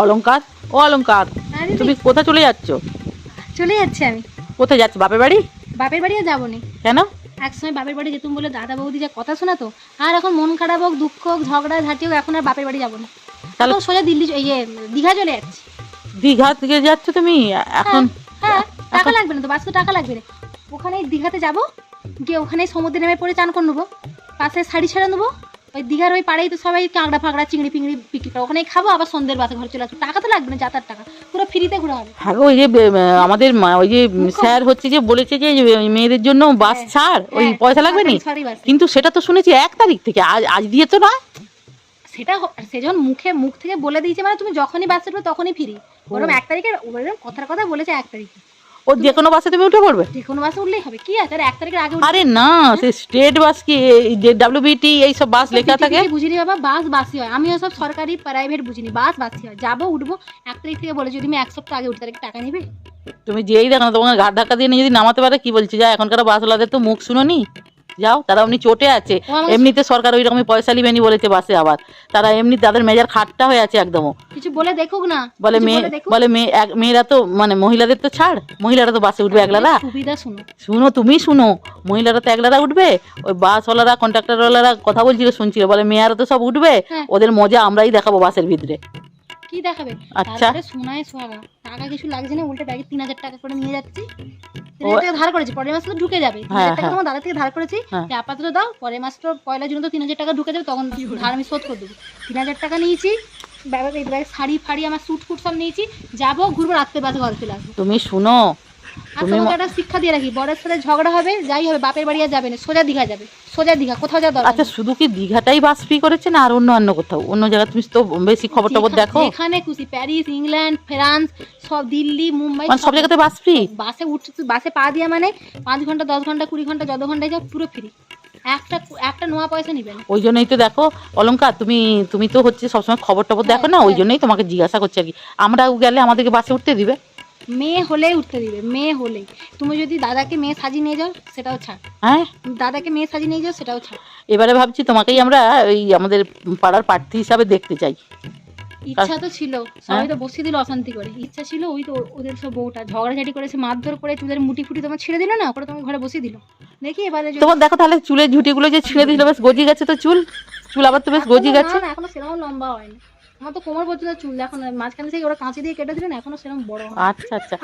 অলংকার, ও অলংকার, হ্যাঁ দিদি। তুমি কোথায় চলে যাচ্ছ? চলে যাচ্ছি আমি। কোথায় যাচ্ছ? বাপের বাড়ি? বাপের বাড়িও যাবো নি। কেন? একসময় বাপের বাড়ি যেতুম বলে দাদা বৌদি যা কথা শোনা তো, আর এখন মন খারাপ হোক, দুঃখ হোক, ঝগড়া ঝাঁটি হোক, এখন আর বাপের বাড়ি যাবো না। তাহলে এখন সোজা দিল্লি দীঘা চলে যাচ্ছি। দীঘা থেকে যাচ্ছ তুমি এখন? হ্যাঁ, টাকা লাগবে না তো, বাস তো টাকা লাগবে না। ওখানে দীঘাতে যাবো, গিয়ে ওখানে সমুদ্রে নেমে পড়ে চান করে নেবো, পাশে শাড়ি ছেড়ে নেবো, ওই দীঘার ওই পাড়েই তো সবাই কাঁকড়া ফাঁকড়া চিংড়ি পিংড়ি বিক্রি করে, ওখানেই খাবো, আবার সন্ধ্যের বাসে ঘরে চলে আসবো। টাকা তো লাগবে না, যাতার টাকা পুরো ফ্রিতে ঘোরা হবে। হ্যাঁ গো, ওই যে আমাদের ওই যে স্যার হচ্ছে যে বলেছে যে মেয়েদের জন্য বাস ছাড়, ওই পয়সা লাগবে না, সরি বাস। কিন্তু সেটা তো শুনেছি 1 তারিখ থেকে, আজ আজ দিয়ে তো নয়। সেটা সে যখন মুখ থেকে বলে দিয়েছে, মানে তুমি যখনই বাস উঠবে তখনই ফ্রি। ওরকম 1 তারিখে ওরকম কথার কথা বলেছে 1 তারিখে। ও যে কোনো বাসে তুমি উঠে পড়বে? যে কোনো বাসে উঠলেই হবে, কি আছে আর 1 তারিখের আগে? আরে না, সে স্টেট বাস কি, যে ডাব্লিউবিটি এই সব বাস লেখা থাকে। বুঝিনি বাবা, বাস বাসই হয়। আমিও সব সরকারি প্রাইভেট বুঝিনি, বাস বাসই হয়। যাবো, উঠবো, 1 তারিখ থেকে বলে, যদি আমি 1 সপ্তাহ আগে উঠতে তারিখ টাকা নেবে? তুমি যেই দেখো না, তোমাকে ঘাট ধাক্কা দিয়ে নিয়ে যদি নামাতে পারে, কি বলছি, যা এখনকার বাসওয়ালাদের তো মুখ শুনোনি, যাও, তারা এমনি চটে আছে। এমনিতে সরকার ওই রকমই পয়সা লিবেনি বলেছে বাসে, আবার তারা এমনি তাদের মেজার খাট্টা হয়ে আছে একদমও। কিছু বলে দেখুক না, বলে মেয়েরা তো মানে মহিলাদের তো ছাড়, মহিলারা তো বাসে উঠবে একলারা। সুবিধা শুনো, শুনো তুমি শুনো, মহিলারা তো একলারা উঠবে, ওই বাসওয়ালারা কন্ট্রাক্টরওয়ালারা কথা বলছিল, শুনছিল, বলে মেয়েরা তো সব উঠবে, ওদের মজা আমরাই দেখাবো বাসের ভিতরে। কি দেখাবে? আচ্ছা, তারপরে শোনায় সোহাগা, টাকা কিছু লাগছে না, উল্টে ব্যাগে 3000 টাকা করে নিয়ে যাচ্ছি। 3000 টাকা ধার করেছি, পরের মাসে তো ঢুকে যাবে। 3000 টাকা তোমার দাদা থেকে ধার করেছি, যে আপাতত দাও, পরের মাস তো পয়লা জুন তো 3000 টাকা ঢুকে যাবে, তখন ধার আমি শোধ করে দেবো। 3000 টাকা নিয়েছি, ব্যাগে শাড়ি ফাড়ি আমার স্যুট ফুট সব নিয়েছি, যাবো, ঘুরবো, রাত্রে বাসে ঘরে চলে আসবো। তুমি শুনো, আর তোমাকে একটা শিক্ষা দিয়ে রাখি, বরের সাথে ঝগড়া হবে, যাই হবে, বাপের বাড়ি আর যাবে না, সোজা দীঘা যাবে, সোজা দীঘা, কোথাও যাওয়া দরকার আচ্ছা, শুধু কি দীঘাটাই বাস ফ্রি করেছে না আর অন্য কোথাও, অন্য জায়গায় তুমি তো বেশি খবর টবর দেখো? এখানে খুশি, প্যারিস, ইংল্যান্ড, ফ্রান্স, সব, দিল্লি, মুম্বাই, মানে সব জায়গাতে বাস ফ্রি। বাসে উঠছে, বাসে পা দিয়া মানে 5 ঘন্টা, 10 ঘন্টা, 20 ঘন্টা, যত ঘন্টায় যাও পুরো ফ্রি, একটা নোয়া পয়সা নিবেন। ওই জন্যই তো দেখো অলংকার, তুমি তো হচ্ছে সবসময় খবর টবর দেখো না, ওই জন্যই তোমাকে জিজ্ঞাসা করছি আর কি। আমরাও গেলে আমাদেরকে বাসে উঠতে দিবে? মেয়ে হলেই উঠতে দিবে, মেয়ে হলেই। তুমি যদি দাদাকে মেয়ে সাজিয়ে নিয়ে যাও, সেটাও ছাড়। হ্যাঁ, দাদাকে মেয়ে সাজিয়ে নিয়ে যাও, সেটাও ছাড়। এবারে ভাবছি তোমাকেই আমরা ওই আমাদের পাড়ার প্রার্থী হিসাবে দেখতে চাই। ইচ্ছা তো ছিল, সবাই তো বসিয়ে দিল অশান্তি করে। ইচ্ছা ছিল, ওই তো ওদের সব বউটা ঝগড়াঝাটি করেছে, মারধর করে, চুলের মুটি ফুটি তোমার ছেড়ে দিল না, ওটা তোমার ঘরে বসিয়ে দিল। দেখি এবারে তোমার দেখো তাহলে চুলের ঝুটিগুলো যে ছিঁড়ে দিল, বেশ গজিয়ে গেছে তো চুল আবার তো বেশ গজিয়ে গেছে। না, এখনো সেরকম লম্বা হয়নি, আমার তো কোমর পর্যন্ত চুল, এখন মাঝখানে থেকে ওরা কাঁচি দিয়ে কেটে দিল না, এখনো সেরকম বড় হয়। আচ্ছা আচ্ছা,